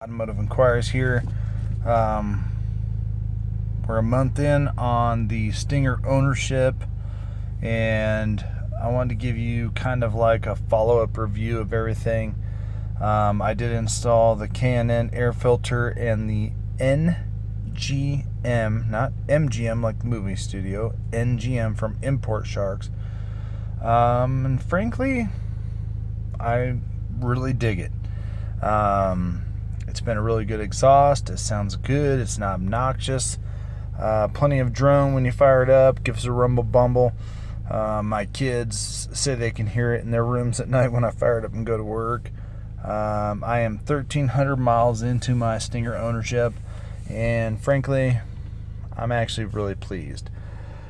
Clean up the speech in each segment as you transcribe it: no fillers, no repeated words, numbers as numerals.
Automotive inquiries here. Um, we're a month in on the Stinger ownership, and I wanted to give you kind of like a follow-up review of everything. I did install the K&N air filter and the NGM, not MGM like the movie studio, NGM from Import Sharks. And frankly, I really dig it. It's been a really good exhaust. It sounds good. It's not obnoxious. Plenty of drone when you fire it up. Gives a rumble bumble. My kids say they can hear it in their rooms at night when I fire it up and go to work. I am 1,300 miles into my Stinger ownership, and frankly, I'm actually really pleased.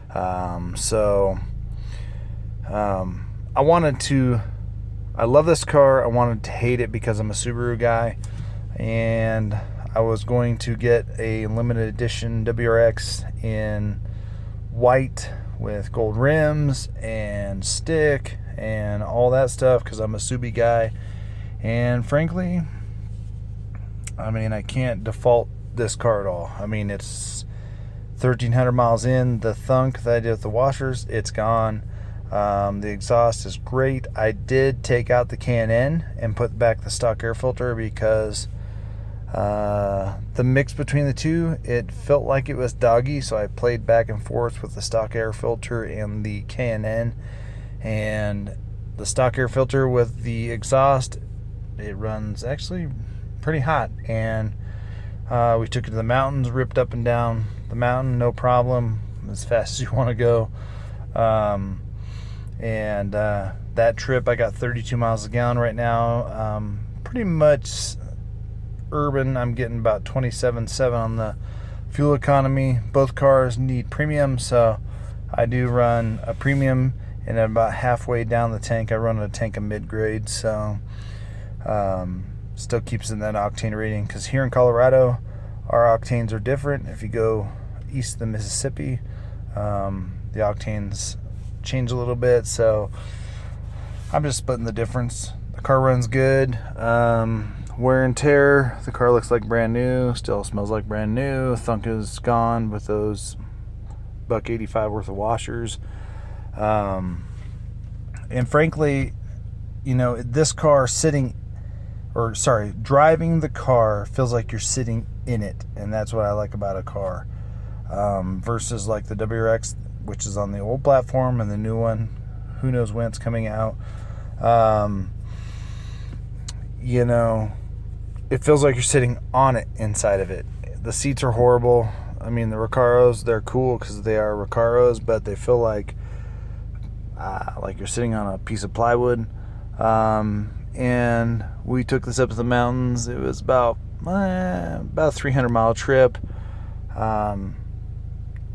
I love this car. I wanted to hate it because I'm a Subaru guy, and I was going to get a limited edition WRX in white with gold rims and stick and all that stuff because I'm a Subi guy. And frankly, I can't default this car at all. It's 1,300 miles in. The thunk that I did with the washers, it's gone. The exhaust is great. I did take out the K&N and put back the stock air filter because the mix between the two, it felt like it was doggy, so I played back and forth with the stock air filter and the K&N. And the stock air filter with the exhaust, it runs actually pretty hot. And we took it to the mountains, ripped up and down the mountain, no problem, as fast as you want to go. That trip, I got 32 miles a gallon right now. Pretty much urban. I'm getting about 27.7 on the fuel economy. Both cars need premium, so I do run a premium, and about halfway down the tank, I run a tank of mid-grade, so still keeps in that octane rating, because here in Colorado, our octanes are different. If you go east of the Mississippi, the octanes change a little bit, so I'm just splitting the difference. The car runs good. Wear and tear, the car looks like brand new, still smells like brand new. Thunk is gone with those $185 worth of washers. And frankly, this car driving the car feels like you're sitting in it, and that's what I like about a car. Versus like the WRX, which is on the old platform, and the new one, who knows when it's coming out. It feels like you're sitting on it inside of it. The seats are horrible. The Recaros, they're cool because they are Recaros, but they feel like you're sitting on a piece of plywood. And we took this up to the mountains. It was about a 300-mile trip.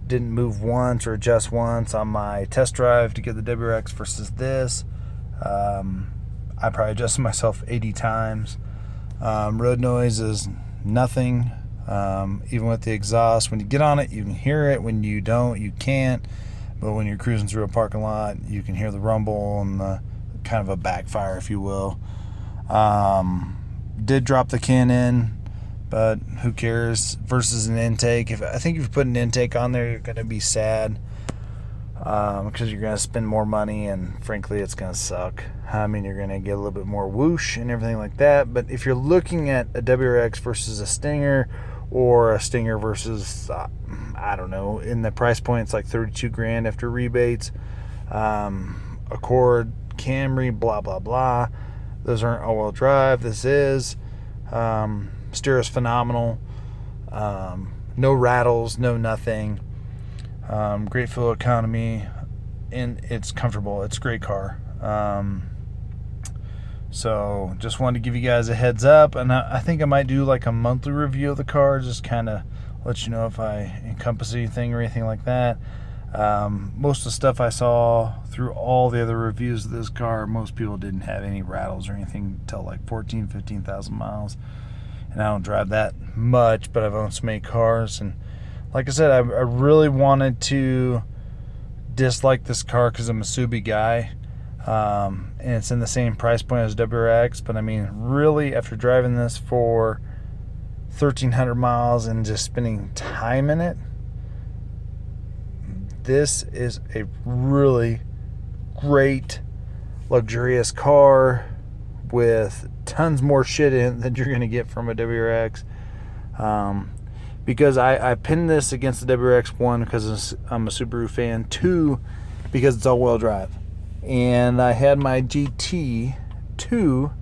Didn't move once or adjust once on my test drive to get the WRX versus this. I probably adjusted myself 80 times. Road noise is nothing. Even with the exhaust, when you get on it, you can hear it. When you don't, you can't. But when you're cruising through a parking lot, you can hear the rumble and the kind of a backfire, if you will. Did drop the K&N, but who cares? Versus an intake. I think if you put an intake on there, you're going to be sad. Because you're going to spend more money, and frankly, it's going to suck. You're going to get a little bit more whoosh and everything like that. But if you're looking at a WRX versus a Stinger, or a Stinger versus, in the price point, it's like $32,000 after rebates. Accord, Camry, blah, blah, blah. Those aren't all-wheel drive. This is. Steer is phenomenal. No rattles, no nothing. Great fuel economy, and it's comfortable. It's a great car. So just wanted to give you guys a heads up, and I think I might do like a monthly review of the car, just kind of let you know if I encompass anything or anything like that. Most of the stuff I saw through all the other reviews of this car, most people didn't have any rattles or anything until like 15,000 miles. And I don't drive that much, but I've owned so many cars, and like I said, I really wanted to dislike this car because I'm a Subi guy. And it's in the same price point as WRX, but really, after driving this for 1,300 miles and just spending time in it, this is a really great, luxurious car with tons more shit in it than you're going to get from a WRX. Because I pinned this against the WRX, 1, because I'm a Subaru fan, 2, because it's all-wheel drive. And I had my GT2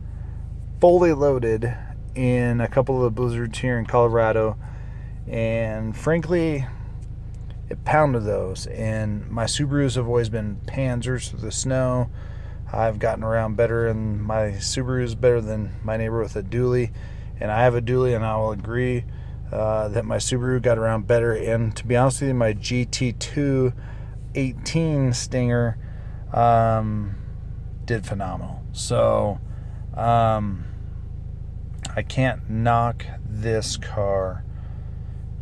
fully loaded in a couple of the blizzards here in Colorado, and frankly, it pounded those. And my Subarus have always been panzers through the snow. I've gotten around better, and my Subaru is better than my neighbor with a dually, and I have a dually, and I will agree that my Subaru got around better. And to be honest with you, my GT2 18 Stinger did phenomenal. So I can't knock this car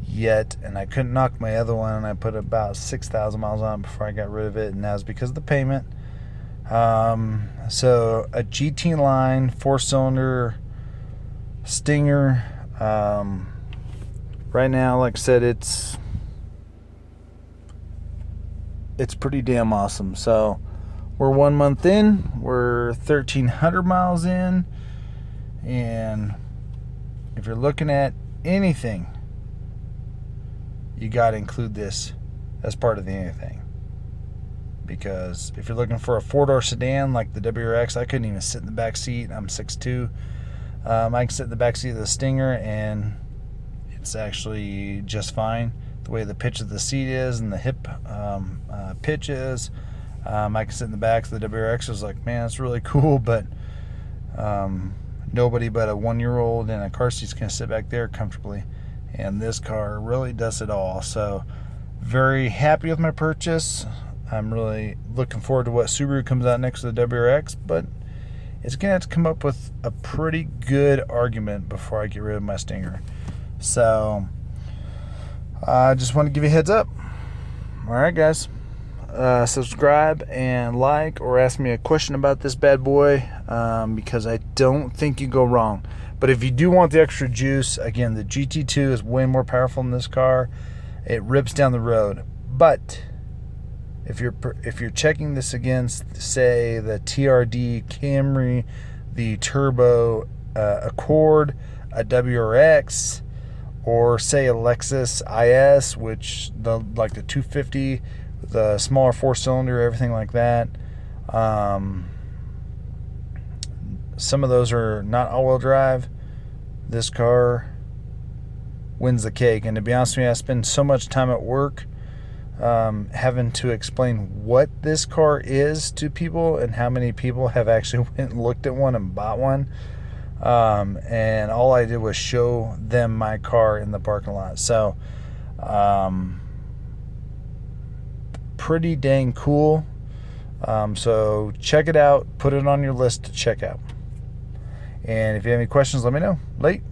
yet, and I couldn't knock my other one, and I put about 6,000 miles on it before I got rid of it, and that was because of the payment. So a gtline 4-cylinder Stinger, right now, like I said, it's pretty damn awesome. So we're 1 month in, we're 1,300 miles in, and if you're looking at anything, you got to include this as part of the anything. Because if you're looking for a 4-door sedan like the WRX, I couldn't even sit in the back seat. I'm 6'2". I can sit in the back seat of the Stinger, and it's actually just fine. The way the pitch of the seat is and the hip pitch is, I can sit in the back. The WRX was like, man, that's really cool, but nobody but a 1-year-old in a car seat's going to sit back there comfortably. And this car really does it all. So very happy with my purchase. I'm really looking forward to what Subaru comes out next to the WRX, but it's going to have to come up with a pretty good argument before I get rid of my Stinger. So I just want to give you a heads up. All right, guys. Subscribe and like, or ask me a question about this bad boy, because I don't think you go wrong. But if you do want the extra juice, again, the GT2 is way more powerful than this car. It rips down the road. But if you're checking this against, say, the TRD Camry, the Turbo Accord, a WRX, or say a Lexus IS, which like the 250, the smaller 4-cylinder, everything like that. Some of those are not all-wheel drive. This car wins the cake. And to be honest with you, I spend so much time at work having to explain what this car is to people, and how many people have actually went and looked at one and bought one. And all I did was show them my car in the parking lot. So pretty dang cool. So check it out. Put it on your list to check out. And if you have any questions, let me know. Late.